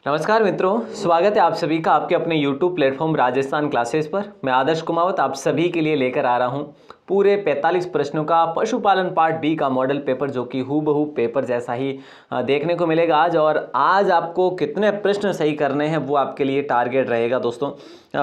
नमस्कार मित्रों, स्वागत है आप सभी का आपके अपने YouTube प्लेटफॉर्म राजस्थान क्लासेस पर। मैं आदर्श कुमावत आप सभी के लिए लेकर आ रहा हूं पूरे 45 प्रश्नों का पशुपालन पार्ट बी का मॉडल पेपर, जो कि हूबहू पेपर जैसा ही देखने को मिलेगा आज। और आज आपको कितने प्रश्न सही करने हैं वो आपके लिए टारगेट रहेगा दोस्तों।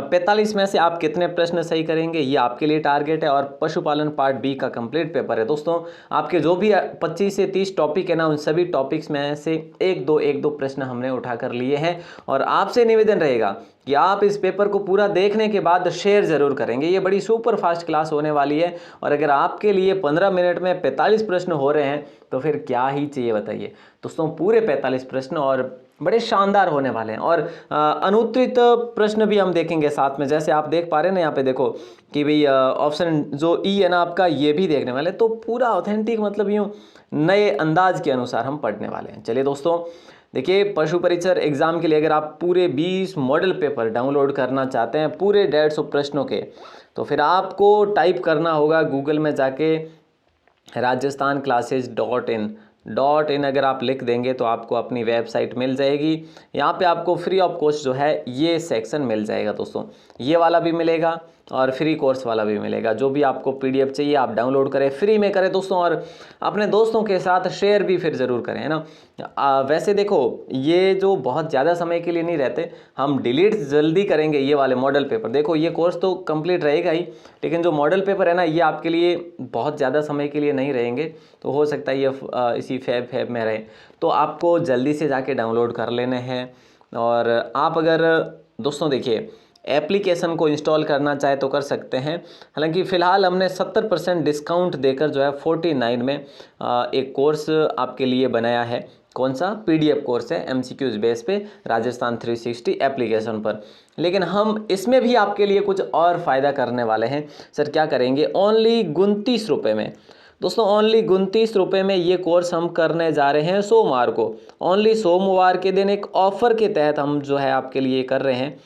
45 में से आप कितने प्रश्न सही करेंगे ये आपके लिए टारगेट है। और पशुपालन पार्ट बी का कंप्लीट पेपर है दोस्तों। आपके जो भी 25 से 30 टॉपिक है ना, उन सभी टॉपिक्स में से एक दो प्रश्न हमने उठा कर लिए हैं। और आपसे निवेदन रहेगा कि आप इस पेपर को पूरा देखने के बाद शेयर जरूर करेंगे। ये बड़ी सुपर फास्ट क्लास होने वाली है। और अगर आपके लिए 15 मिनट में 45 प्रश्न हो रहे हैं तो फिर क्या ही चाहिए बताइए दोस्तों। पूरे 45 प्रश्न और बड़े शानदार होने वाले हैं। और अनुत्तरित प्रश्न भी हम देखेंगे साथ में। जैसे आप देख पा रहे हैं ना, यहाँ पे देखो कि भाई ऑप्शन जो ई है ना आपका, ये भी देखने वाले। तो पूरा ऑथेंटिक मतलब यूँ नए अंदाज के अनुसार हम पढ़ने वाले हैं। चलिए दोस्तों, देखिए पशु परीक्षर एग्जाम के लिए अगर आप पूरे 20 मॉडल पेपर डाउनलोड करना चाहते हैं पूरे 150 प्रश्नों के, तो फिर आपको टाइप करना होगा गूगल में जाके rajasthanclasses.in अगर आप लिख देंगे तो आपको अपनी वेबसाइट मिल जाएगी। यहाँ पे आपको फ्री ऑफ कॉस्ट जो है ये सेक्शन मिल जाएगा दोस्तों। ये वाला भी मिलेगा और फ्री कोर्स वाला भी मिलेगा। जो भी आपको पीडीएफ चाहिए आप डाउनलोड करें, फ्री में करें दोस्तों। और अपने दोस्तों के साथ शेयर भी फिर ज़रूर करें, है ना। वैसे देखो, ये जो बहुत ज़्यादा समय के लिए नहीं रहते, हम डिलीट जल्दी करेंगे ये वाले मॉडल पेपर। देखो ये कोर्स तो कंप्लीट रहेगा ही, लेकिन जो मॉडल पेपर है ना, ये आपके लिए बहुत ज़्यादा समय के लिए नहीं रहेंगे। तो हो सकता है ये इसी फेब में रहे, तो आपको जल्दी से जाके डाउनलोड कर लेने हैं। और आप अगर दोस्तों देखिए एप्लीकेशन को इंस्टॉल करना चाहे तो कर सकते हैं। हालांकि फ़िलहाल हमने 70% डिस्काउंट देकर जो है 49 में एक कोर्स आपके लिए बनाया है। कौन सा? पीडीएफ कोर्स है एमसीक्यूज बेस पे राजस्थान 360 एप्लीकेशन पर। लेकिन हम इसमें भी आपके लिए कुछ और फ़ायदा करने वाले हैं। सर क्या करेंगे? ओनली 29 रुपये में दोस्तों, ओनली 29 रुपये में ये कोर्स हम करने जा रहे हैं सोमवार को। ओनली सोमवार के दिन एक ऑफ़र के तहत हम जो है आपके लिए कर रहे हैं।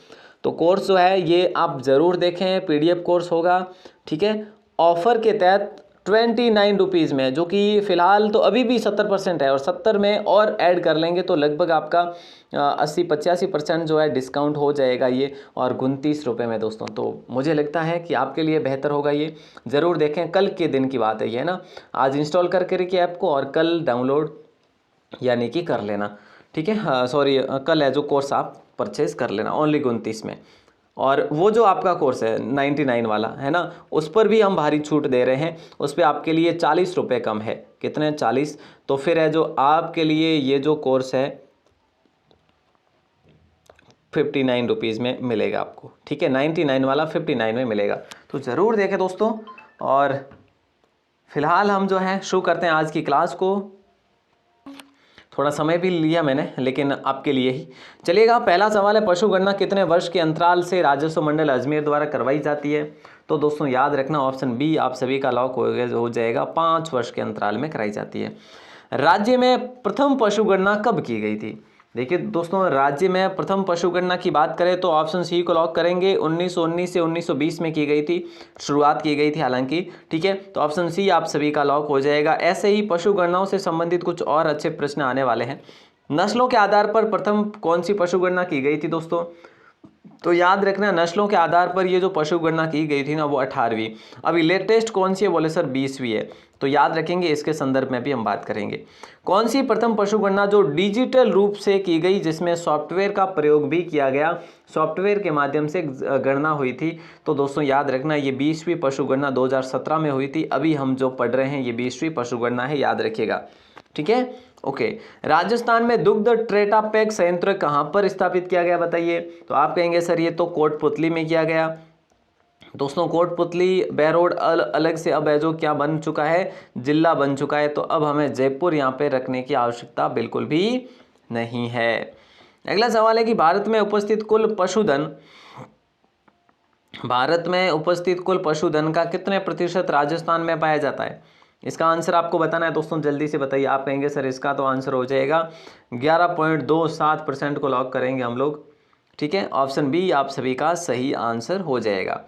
तो कोर्स जो है ये आप ज़रूर देखें, पीडीएफ कोर्स होगा, ठीक है। ऑफ़र के तहत 29 रुपीज़ में, जो कि फ़िलहाल तो अभी भी 70% है। और 70 में और ऐड कर लेंगे तो लगभग आपका 80-85% जो है डिस्काउंट हो जाएगा ये। और 29 रुपये में दोस्तों, तो मुझे लगता है कि आपके लिए बेहतर होगा ये। ज़रूर देखें, कल के दिन की बात है ये, ना। आज इंस्टॉल करके रखिए ऐप को और कल डाउनलोड यानी कि कर लेना, ठीक है। हाँ सॉरी, कल है जो कोर्स आप परचेज़ कर लेना ओनली 29 में। और वो जो आपका कोर्स है 99 वाला है ना, उस पर भी हम भारी छूट दे रहे हैं। उस पर आपके लिए 40 रुपये कम है। कितने? 40। तो फिर है जो आपके लिए ये जो कोर्स है 59 रुपीज़ में मिलेगा आपको, ठीक है। 99 वाला 59 में मिलेगा। तो ज़रूर देखें दोस्तों। और फिलहाल हम जो है शुरू करते हैं आज की क्लास को। थोड़ा समय भी लिया मैंने, लेकिन आपके लिए ही। चलिएगा, पहला सवाल है, पशु गणना कितने वर्ष के अंतराल से राजस्व मंडल अजमेर द्वारा करवाई जाती है? तो दोस्तों याद रखना, ऑप्शन बी आप सभी का लॉक हो जाएगा। 5 वर्ष के अंतराल में कराई जाती है। राज्य में प्रथम पशु गणना कब की गई थी? देखिए दोस्तों, राज्य में प्रथम पशु गणना की बात करें तो ऑप्शन सी को लॉक करेंगे। 1919 से 1920 में की गई थी, शुरुआत की गई थी हालांकि, ठीक है। तो ऑप्शन सी आप सभी का लॉक हो जाएगा। ऐसे ही पशु गणनाओं से संबंधित कुछ और अच्छे प्रश्न आने वाले हैं। नस्लों के आधार पर प्रथम कौन सी पशु गणना की गई थी दोस्तों? तो याद रखना, नस्लों के आधार पर ये जो पशु गणना की गई थी ना, वो 18वीं। अभी लेटेस्ट कौन सी है? बोले सर 20वीं है। तो याद रखेंगे, इसके संदर्भ में भी हम बात करेंगे। कौन सी प्रथम पशु गणना जो डिजिटल रूप से की गई, जिसमें सॉफ्टवेयर का प्रयोग भी किया गया, सॉफ्टवेयर के माध्यम से गणना हुई थी? तो दोस्तों याद रखना, ये 20वीं पशु गणना 2017 में हुई थी। अभी हम जो पढ़ रहे हैं ये 20वीं पशु गणना है, याद रखिएगा, ठीक है। ओके। राजस्थान में दुग्ध ट्रेटापैक संयंत्र कहाँ पर स्थापित किया गया बताइए? तो आप कहेंगे सर ये तो कोटपुतली में किया गया। दोस्तों कोटपुतली बैरोड अलग से अब है जो क्या बन चुका है? जिला बन चुका है। तो अब हमें जयपुर यहाँ पे रखने की आवश्यकता बिल्कुल भी नहीं है। अगला सवाल है कि भारत में उपस्थित कुल पशुधन का कितने प्रतिशत राजस्थान में पाया जाता है? इसका आंसर आपको बताना है दोस्तों, जल्दी से बताइए। आप कहेंगे सर इसका तो आंसर हो जाएगा 11.27% को लॉक करेंगे हम लोग, ठीक है। ऑप्शन बी आप सभी का सही आंसर हो जाएगा।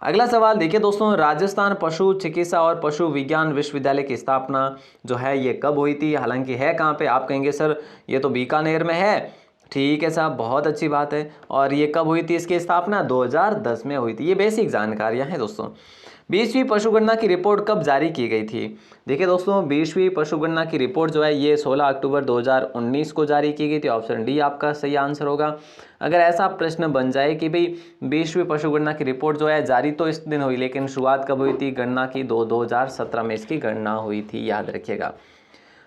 अगला सवाल देखिए दोस्तों, राजस्थान पशु चिकित्सा और पशु विज्ञान विश्वविद्यालय की स्थापना जो है ये कब हुई थी? हालांकि है कहाँ पे? आप कहेंगे सर ये तो बीकानेर में है, ठीक है साहब, बहुत अच्छी बात है। और ये कब हुई थी इसकी स्थापना? 2010 में हुई थी। ये बेसिक जानकारियां हैं दोस्तों। 20वीं पशुगणना की रिपोर्ट कब जारी की गई थी? देखिए दोस्तों, 20वीं पशुगणना की रिपोर्ट जो है ये 16 अक्टूबर 2019 को जारी की गई थी। ऑप्शन डी आपका सही आंसर होगा। अगर ऐसा प्रश्न बन जाए कि भाई 20वीं पशुगणना की रिपोर्ट जो है जारी तो इस दिन हुई, लेकिन शुरुआत कब हुई थी गणना की? 2017 में इसकी गणना हुई थी, याद रखिएगा।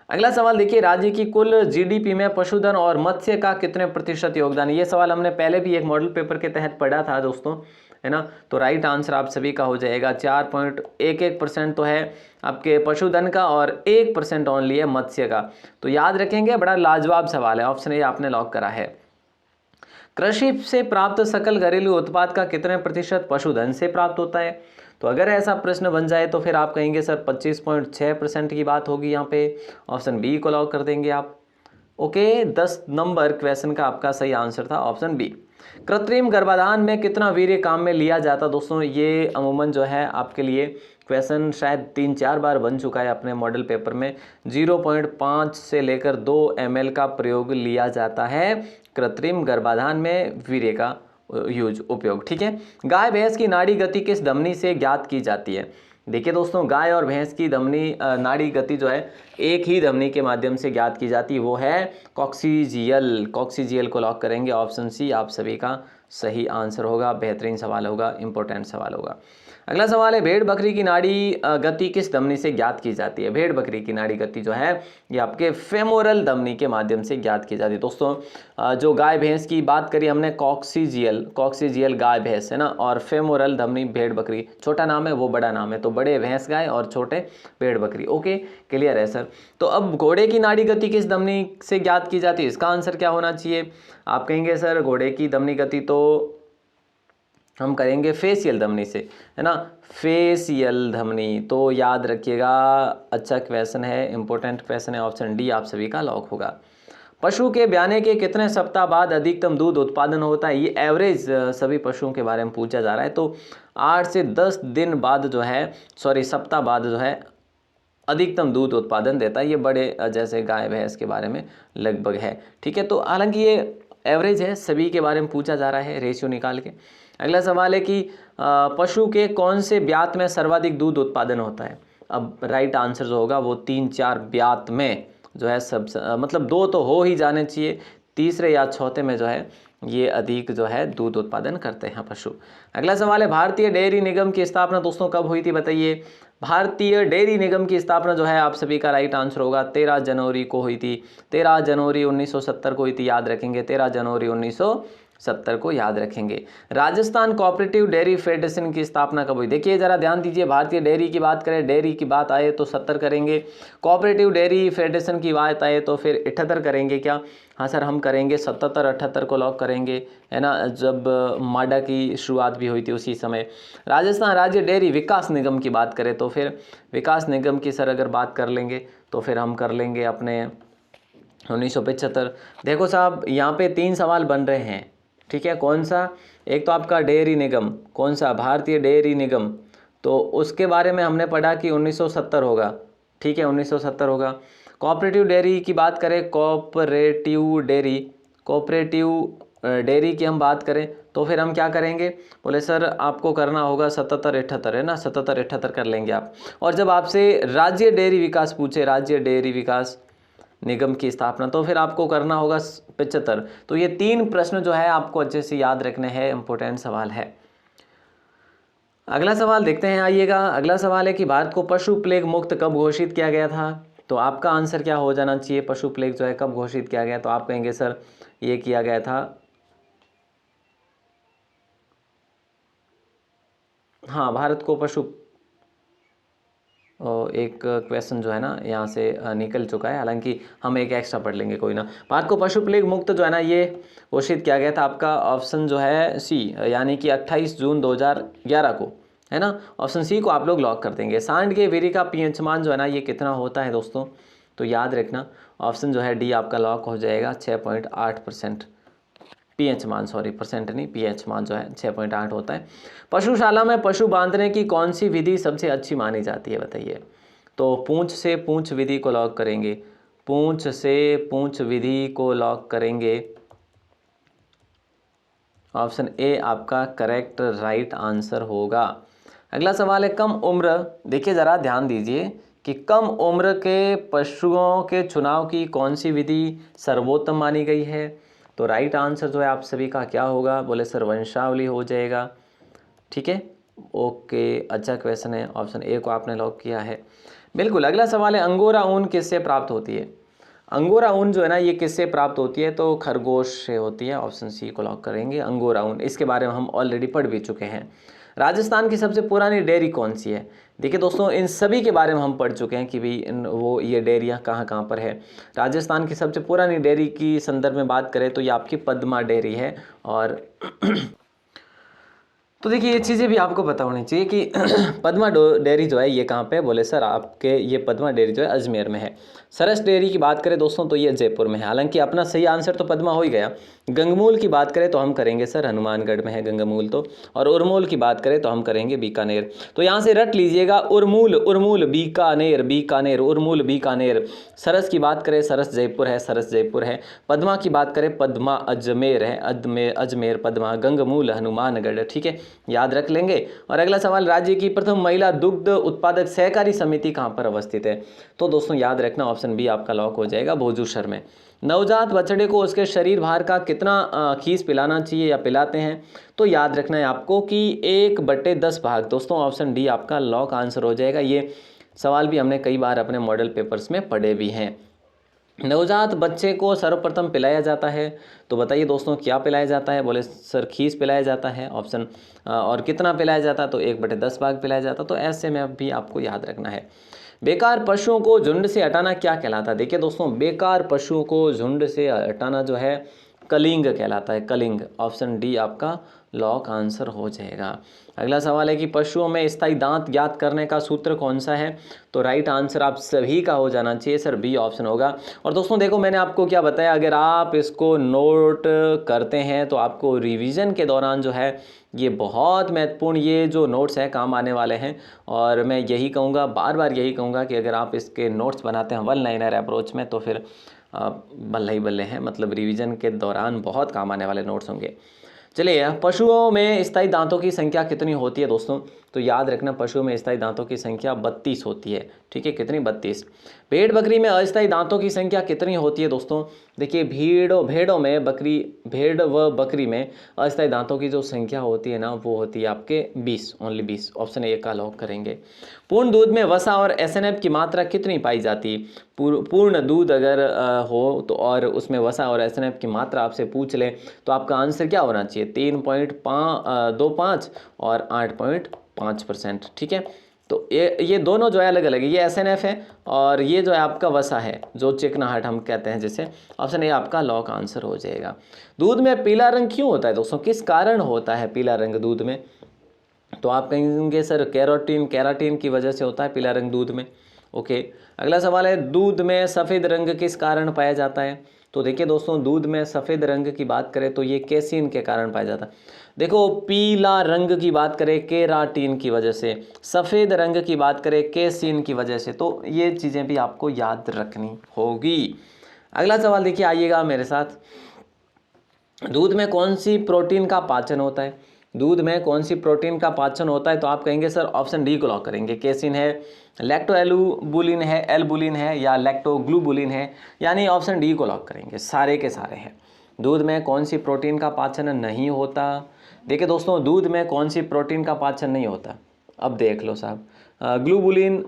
अगला सवाल देखिए, राज्य की कुल जीडीपी में पशुधन और मत्स्य का कितने प्रतिशत योगदान है? ये सवाल हमने पहले भी एक मॉडल पेपर के तहत पढ़ा था दोस्तों, है ना। तो राइट आंसर आप सभी का हो जाएगा 4.11% तो है आपके पशुधन का और 1% ओनली है मत्स्य का। तो याद रखेंगे, बड़ा लाजवाब सवाल है। ऑप्शन ए आपने लॉक करा है। कृषि से प्राप्त सकल घरेलू उत्पाद का कितने प्रतिशत पशुधन से प्राप्त होता है? तो अगर ऐसा प्रश्न बन जाए तो फिर आप कहेंगे सर 25.6% की बात होगी यहाँ पे। ऑप्शन बी को लॉक कर देंगे आप। ओके, 10 नंबर क्वेश्चन का आपका सही आंसर था ऑप्शन बी। कृत्रिम गर्भाधान में कितना वीर्य काम में लिया जाता? दोस्तों ये अमूमन जो है आपके लिए क्वेश्चन शायद 3-4 बार बन चुका है अपने मॉडल पेपर में। 0.5 से लेकर 2 ml का प्रयोग लिया जाता है कृत्रिम गर्भाधान में वीर्य का उपयोग। ठीक है। गाय भैंस की नाड़ी गति किस धमनी से ज्ञात की जाती है? देखिए दोस्तों, गाय और भैंस की धमनी नाड़ी गति जो है एक ही धमनी के माध्यम से ज्ञात की जाती है, वो है कॉक्सीजियल। कॉक्सीजियल को लॉक करेंगे। ऑप्शन सी आप सभी का सही आंसर होगा। बेहतरीन सवाल होगा, इंपॉर्टेंट सवाल होगा। अगला सवाल है, भेड़ बकरी की नाड़ी गति किस धमनी से ज्ञात की जाती है? भेड़ बकरी की नाड़ी गति जो है ये आपके फेमोरल धमनी के माध्यम से ज्ञात की जाती है। दोस्तों जो गाय भैंस की बात करी हमने, कॉक्सीजियल गाय भैंस है ना, और फेमोरल धमनी भेड़ बकरी, छोटा नाम है वो बड़ा नाम है, तो बड़े भैंस गाय और छोटे भेड़ बकरी। ओके, क्लियर है सर। तो अब घोड़े की नाड़ी गति किस धमनी से ज्ञात की जाती है? इसका आंसर क्या होना चाहिए? आप कहेंगे सर घोड़े की धमनी गति तो हम करेंगे फेसियल धमनी से, है ना, फेसियल धमनी। तो याद रखिएगा, अच्छा क्वेश्चन है, इंपॉर्टेंट क्वेश्चन है। ऑप्शन डी आप सभी का लॉक होगा। पशु के ब्याने के कितने सप्ताह बाद अधिकतम दूध उत्पादन होता है? ये एवरेज सभी पशुओं के बारे में पूछा जा रहा है। तो 8 से 10 दिन बाद जो है, सप्ताह बाद जो है अधिकतम दूध उत्पादन देता है। ये बड़े जैसे गाय भैंस के बारे में लगभग है। ठीक है। तो हालांकि ये एवरेज है, सभी के बारे में पूछा जा रहा है रेशियो निकाल के। अगला सवाल है कि पशु के कौन से ब्यात में सर्वाधिक दूध उत्पादन होता है? अब राइट आंसर जो होगा वो 3-4 ब्यात में जो है सब, मतलब 2 तो हो ही जाने चाहिए, तीसरे या चौथे में जो है ये अधिक जो है दूध उत्पादन करते हैं पशु। अगला सवाल है, भारतीय डेयरी निगम की स्थापना दोस्तों कब हुई थी बताइए? भारतीय डेयरी निगम की स्थापना जो है आप सभी का राइट आंसर होगा 13 जनवरी को हुई थी। 13 जनवरी 1970 को हुई थी, याद रखेंगे 13 जनवरी 1970 को याद रखेंगे। राजस्थान कोऑपरेटिव डेयरी फेडरेशन की स्थापना कब हुई? देखिए जरा ध्यान दीजिए, भारतीय डेयरी की बात करें, डेयरी की बात आए तो 70 करेंगे, कोऑपरेटिव डेयरी फेडरेशन की बात आए तो फिर 78 करेंगे क्या? हाँ सर, हम करेंगे 77-78 को लॉक करेंगे, है ना, जब माडा की शुरुआत भी हुई थी उसी समय। राजस्थान राज्य डेयरी विकास निगम की बात करें तो फिर विकास निगम की सर अगर बात कर लेंगे तो फिर हम कर लेंगे अपने 1975। देखो साहब, यहाँ पे 3 सवाल बन रहे हैं। ठीक है, कौन सा? एक तो आपका डेयरी निगम, कौन सा? भारतीय डेयरी निगम, तो उसके बारे में हमने पढ़ा कि 1970 होगा। ठीक है, 1970 होगा। कोऑपरेटिव डेयरी की बात करें, कोऑपरेटिव डेयरी की हम बात करें तो फिर हम क्या करेंगे? बोले सर आपको करना होगा 77-78, है ना, 77-78 कर लेंगे आप। और जब आपसे राज्य डेयरी विकास पूछे, राज्य डेयरी विकास निगम की स्थापना, तो फिर आपको करना होगा 75। तो ये 3 प्रश्न जो है आपको अच्छे से याद रखने हैं, इंपॉर्टेंट सवाल है। अगला सवाल देखते हैं, आइएगा। अगला सवाल है कि भारत को पशु प्लेग मुक्त कब घोषित किया गया था? तो आपका आंसर क्या हो जाना चाहिए? पशु प्लेग जो है कब घोषित किया गया? तो आप कहेंगे सर ये किया गया था, हाँ, भारत को पशु, एक क्वेश्चन जो है ना यहाँ से निकल चुका है, हालांकि हम एक एक्स्ट्रा पढ़ लेंगे, कोई ना। भारत को पशु प्लेग मुक्त जो है ना ये घोषित किया गया था, आपका ऑप्शन जो है सी, यानी कि 28 जून 2011 को, है ना। ऑप्शन सी को आप लोग लॉक कर देंगे। सांड के वीर्य का पीएच मान जो है ना ये कितना होता है दोस्तों? तो याद रखना ऑप्शन जो है डी आपका लॉक हो जाएगा 6.8%। पीएच मान, सॉरी परसेंट नहीं, पीएच मान जो है 6.8 होता है। पशुशाला में पशु बांधने की कौन सी विधि सबसे अच्छी मानी जाती है बताइए? तो पूंछ से पूंछ विधि को लॉक करेंगे, पूंछ से पूंछ विधि को लॉक करेंगे। ऑप्शन ए आपका करेक्ट राइट आंसर होगा। अगला सवाल है कम उम्र, देखिए ज़रा ध्यान दीजिए कि कम उम्र के पशुओं के चुनाव की कौन सी विधि सर्वोत्तम मानी गई है। तो राइट आंसर जो है आप सभी का क्या होगा, बोले सर वंशावली हो जाएगा। ठीक है, ओके, अच्छा क्वेश्चन है, ऑप्शन ए को आपने लॉक किया है। बिल्कुल। अगला सवाल है अंगोरा ऊन किससे प्राप्त होती है। अंगोरा ऊन जो है ना ये किससे प्राप्त होती है, तो खरगोश से होती है। ऑप्शन सी को लॉक करेंगे, अंगोरा ऊन। इसके बारे में हम ऑलरेडी पढ़ भी चुके हैं। राजस्थान की सबसे पुरानी डेयरी कौन सी है। देखिए दोस्तों इन सभी के बारे में हम पढ़ चुके हैं कि भाई वो ये डेयरियाँ कहाँ कहाँ पर है। राजस्थान की सबसे पुरानी डेयरी की संदर्भ में बात करें तो ये आपकी पद्मा डेयरी है। और तो देखिए ये चीज़ें भी आपको पता होनी चाहिए कि पद्मा डेयरी जो है ये कहाँ पे है, बोले सर आपके ये पद्मा डेयरी जो है अजमेर में है। सरस डेयरी की बात करें दोस्तों तो ये जयपुर में है। हालांकि अपना सही आंसर तो पद्मा हो ही गया। गंगमूल की बात करें तो हम करेंगे सर हनुमानगढ़ में है गंगमूल तो। और उर्मूल की बात करें तो हम करेंगे बीकानेर। तो यहाँ से रट लीजिएगा उर्मूल उर्मूल बीकानेर बीकानेर उर्मूल बीकानेर। सरस की बात करें सरस जयपुर है, सरस जयपुर है। पद्मा की बात करें पद्मा अजमेर है, अजमेर पद्मा। गंगमूल हनुमानगढ़। ठीक है, याद रख लेंगे। और अगला सवाल राज्य की प्रथम महिला दुग्ध उत्पादक सहकारी समिति कहाँ पर अवस्थित है। तो दोस्तों याद रखना ऑप्शन बी आपका लॉक हो जाएगा, भोजूसर में। नवजात बछड़े को उसके शरीर भार का कितना खीस पिलाना चाहिए या पिलाते हैं, तो याद रखना है आपको कि 1/10 भाग। दोस्तों ऑप्शन डी आपका लॉक आंसर हो जाएगा। ये सवाल भी हमने कई बार अपने मॉडल पेपर्स में पढ़े भी हैं। नवजात बच्चे को सर्वप्रथम पिलाया जाता है, तो बताइए दोस्तों क्या पिलाया जाता है। बोले सर खीस पिलाया जाता है ऑप्शन, और कितना पिलाया जाता है, तो 1/10 भाग पिलाया जाता है। तो ऐसे में भी आपको याद रखना है। बेकार पशुओं को झुंड से हटाना क्या कहलाता है। देखिए दोस्तों बेकार पशुओं को झुंड से हटाना जो है कलिंग कहलाता है, कलिंग। ऑप्शन डी आपका लॉक आंसर हो जाएगा। अगला सवाल है कि पशुओं में स्थायी दांत ज्ञात करने का सूत्र कौन सा है। तो राइट आंसर आप सभी का हो जाना चाहिए सर, बी ऑप्शन होगा। और दोस्तों देखो मैंने आपको क्या बताया, अगर आप इसको नोट करते हैं तो आपको रिवीजन के दौरान जो है ये बहुत महत्वपूर्ण ये जो नोट्स हैं काम आने वाले हैं। और मैं यही कहूँगा, बार बार यही कहूँगा कि अगर आप इसके नोट्स बनाते हैं वन लाइनर अप्रोच में तो फिर बल्ले ही बल्ले हैं, मतलब रिवीजन के दौरान बहुत काम आने वाले नोट्स होंगे। चलिए पशुओं में स्थायी दांतों की संख्या कितनी होती है दोस्तों, तो याद रखना पशुओं में स्थायी दांतों की संख्या 32 होती है। ठीक है, कितनी 32। भेड़ बकरी में अस्थायी दांतों की संख्या कितनी होती है दोस्तों। देखिए भेड़ों में भेड़ व बकरी में अस्थायी दांतों की जो संख्या होती है ना वो होती है आपके 20, ओनली 20। ऑप्शन ए का लॉक करेंगे। पूर्ण दूध में वसा और एसएनएफ की मात्रा कितनी पाई जाती है। पूर्ण दूध अगर हो तो और उसमें वसा और एसएनएफ की मात्रा आपसे पूछ ले तो आपका आंसर क्या होना चाहिए, 3.25 और 8.5%। ठीक है, तो ये दोनों जो है अलग अलग है, ये एसएनएफ है और ये जो है आपका वसा है जो चिकनाहट हम कहते हैं जिसे। ऑप्शन ए आपका लॉक आंसर हो जाएगा। दूध में पीला रंग क्यों होता है दोस्तों, किस कारण होता है पीला रंग दूध में। तो आप कहेंगे सर कैराटीन की वजह से होता है पीला रंग दूध में। ओके, अगला सवाल है दूध में सफ़ेद रंग किस कारण पाया जाता है। तो देखिए दोस्तों दूध में सफ़ेद रंग की बात करें तो ये कैसीन के कारण पाया जाता है। देखो पीला रंग की बात करें केराटीन की वजह से, सफ़ेद रंग की बात करें कैसीन की वजह से। तो ये चीज़ें भी आपको याद रखनी होगी। अगला सवाल देखिए आइएगा मेरे साथ, दूध में कौन सी प्रोटीन का पाचन होता है। दूध में कौन सी प्रोटीन का पाचन होता है, तो आप कहेंगे सर ऑप्शन डी को लॉक करेंगे। केसिन है, लैक्टोएलुबुलिन है, एल्बुलिन है या लैक्टोग्लूबुलिन है, यानी ऑप्शन डी को लॉक करेंगे, सारे के सारे हैं। दूध में कौन सी प्रोटीन का पाचन नहीं होता। देखिए दोस्तों दूध में कौन सी प्रोटीन का पाचन नहीं होता, अब देख लो साहब, ग्लूबुलिन,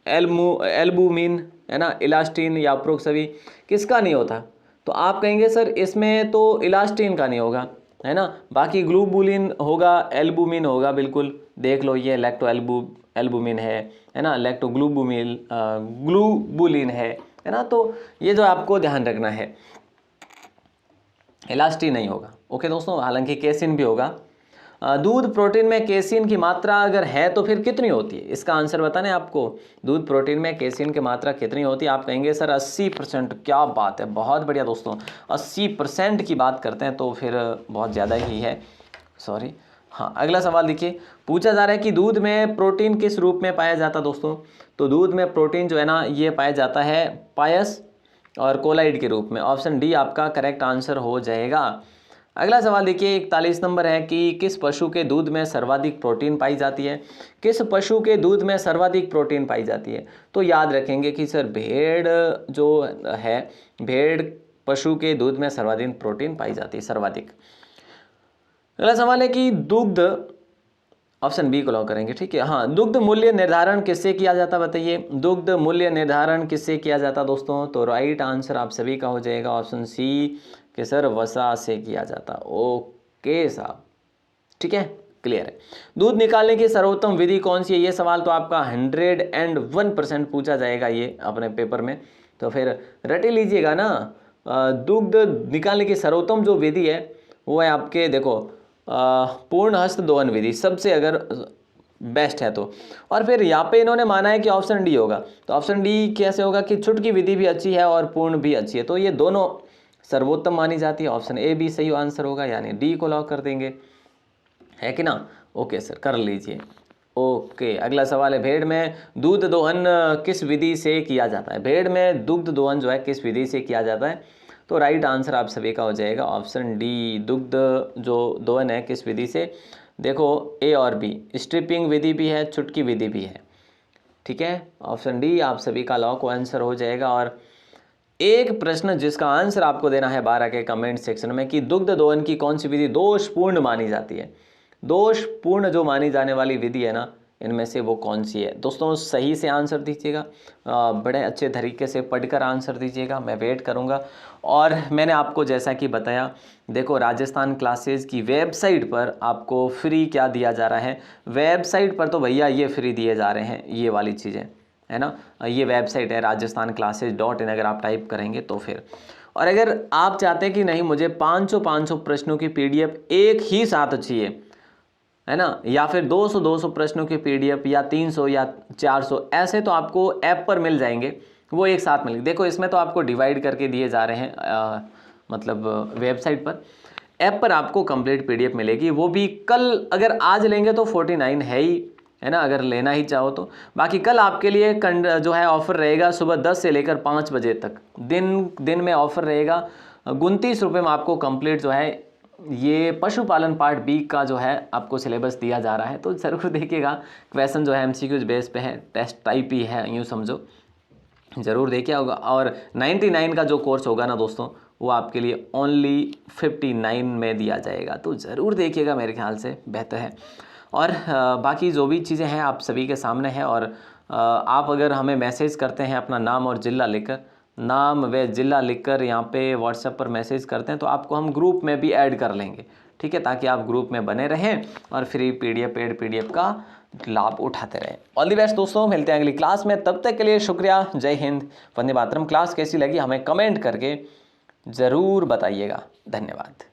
एल्बुमिन है ना, इलास्टिन या उपरोक्त सभी, किसका नहीं होता। तो आप कहेंगे सर इसमें तो इलास्टिन का नहीं होगा है ना, बाकी ग्लूबुलिन होगा, एल्बुमिन होगा, बिल्कुल देख लो ये एल्बुमिन है ना, ग्लूबुलिन है ना। तो ये जो आपको ध्यान रखना है, इलास्टिन नहीं होगा। ओके दोस्तों, हालांकि केसिन भी होगा। दूध प्रोटीन में केसिन की मात्रा अगर है तो फिर कितनी होती है, इसका आंसर बताना है आपको। दूध प्रोटीन में केसिन की मात्रा कितनी होती है, आप कहेंगे सर 80%। क्या बात है, बहुत बढ़िया दोस्तों, 80% की बात करते हैं तो फिर बहुत ज़्यादा ही है, सॉरी। हाँ, अगला सवाल देखिए, पूछा जा रहा है कि दूध में प्रोटीन किस रूप में पाया जाता है दोस्तों। तो दूध में प्रोटीन जो है ना ये पाया जाता है पायस और कोलाइड के रूप में। ऑप्शन डी आपका करेक्ट आंसर हो जाएगा। अगला सवाल देखिए 41 नंबर है कि किस पशु के दूध में सर्वाधिक प्रोटीन पाई जाती है। किस पशु के दूध में सर्वाधिक प्रोटीन पाई जाती है? तो याद रखेंगे कि सर भेड़ जो है, भेड़ पशु के दूध में सर्वाधिक प्रोटीन पाई जाती है, सर्वाधिक। अगला सवाल है कि दुग्ध, ऑप्शन बी को लॉक करेंगे, ठीक है। हाँ, दुग्ध मूल्य निर्धारण किससे किया जाता, बताइए। दुग्ध मूल्य निर्धारण किससे किया जाता दोस्तों? तो राइट आंसर आप सभी का हो जाएगा ऑप्शन सी कि सर वसा से किया जाता। ओके साहब, ठीक है, क्लियर है। दूध निकालने की सर्वोत्तम विधि कौन सी है? ये सवाल तो आपका 101% पूछा जाएगा ये अपने पेपर में, तो फिर रट ही लीजिएगा ना। दुग्ध निकालने की सर्वोत्तम जो विधि है वो है आपके, देखो, पूर्ण हस्त दोहन विधि सबसे अगर बेस्ट है तो। और फिर यहाँ पे इन्होंने माना है कि ऑप्शन डी होगा, तो ऑप्शन डी कैसे होगा कि छुटकी विधि भी अच्छी है और पूर्ण भी अच्छी है, तो ये दोनों सर्वोत्तम मानी जाती है। ऑप्शन ए भी सही आंसर होगा, यानी डी को लॉक कर देंगे, है कि ना। ओके सर, कर लीजिए। ओके, अगला सवाल है भेड़ में दूध दोहन किस विधि से किया जाता है? भेड़ में दुग्ध दोहन जो है किस विधि से किया जाता है? तो राइट आंसर आप सभी का हो जाएगा ऑप्शन डी, दुग्ध जो दोहन है किस विधि से। देखो ए और बी, स्ट्रिपिंग विधि भी है, छुटकी विधि भी है, ठीक है। ऑप्शन डी आप सभी का लॉक आंसर हो जाएगा। और एक प्रश्न जिसका आंसर आपको देना है 12 के कमेंट सेक्शन में कि दुग्ध दोहन की कौन सी विधि दोषपूर्ण मानी जाती है? दोषपूर्ण जो मानी जाने वाली विधि है ना, इनमें से वो कौन सी है? दोस्तों सही से आंसर दीजिएगा, बड़े अच्छे तरीके से पढ़कर आंसर दीजिएगा, मैं वेट करूंगा। और मैंने आपको जैसा कि बताया, देखो राजस्थान क्लासेस की वेबसाइट पर आपको फ्री क्या दिया जा रहा है। वेबसाइट पर तो भैया ये फ्री दिए जा रहे हैं, ये वाली चीज़ें, है ना। ये वेबसाइट है rajasthanclasses.in, अगर आप टाइप करेंगे तो फिर। और अगर आप चाहते हैं कि नहीं मुझे 500 प्रश्नों की PDF एक ही साथ चाहिए, है ना, या फिर 200 प्रश्नों की PDF या 300 या 400 ऐसे, तो आपको ऐप पर मिल जाएंगे, वो एक साथ मिलेंगे। देखो इसमें तो आपको डिवाइड करके दिए जा रहे हैं, मतलब वेबसाइट पर। ऐप पर आपको कंप्लीट PDF मिलेगी, वो भी कल, अगर आज लेंगे तो 49 है ही, है ना, अगर लेना ही चाहो तो। बाकी कल आपके लिए जो है ऑफ़र रहेगा सुबह 10 से लेकर 5 बजे तक, दिन में ऑफ़र रहेगा। 29 रुपये में आपको कंप्लीट जो है ये पशुपालन पार्ट बी का जो है आपको सिलेबस दिया जा रहा है, तो ज़रूर देखिएगा। क्वेश्चन जो है MCQ बेस पे है, टेस्ट टाइप ही है, यूँ समझो, ज़रूर देखिए होगा। और 99 का जो कोर्स होगा ना दोस्तों, वो आपके लिए ओनली 59 में दिया जाएगा, तो ज़रूर देखिएगा, मेरे ख्याल से बेहतर है। और बाकी जो भी चीज़ें हैं आप सभी के सामने हैं। और आप अगर हमें मैसेज करते हैं अपना नाम और ज़िला लिखकर, नाम व ज़िला लिखकर यहाँ पे व्हाट्सएप पर मैसेज करते हैं, तो आपको हम ग्रुप में भी ऐड कर लेंगे, ठीक है, ताकि आप ग्रुप में बने रहें और फ्री PDF पेड PDF का लाभ उठाते रहें। ऑल द बेस्ट दोस्तों, मिलते हैं अगली क्लास में, तब तक के लिए शुक्रिया, जय हिंद, वंदे मातरम। क्लास कैसी लगी हमें कमेंट करके ज़रूर बताइएगा। धन्यवाद।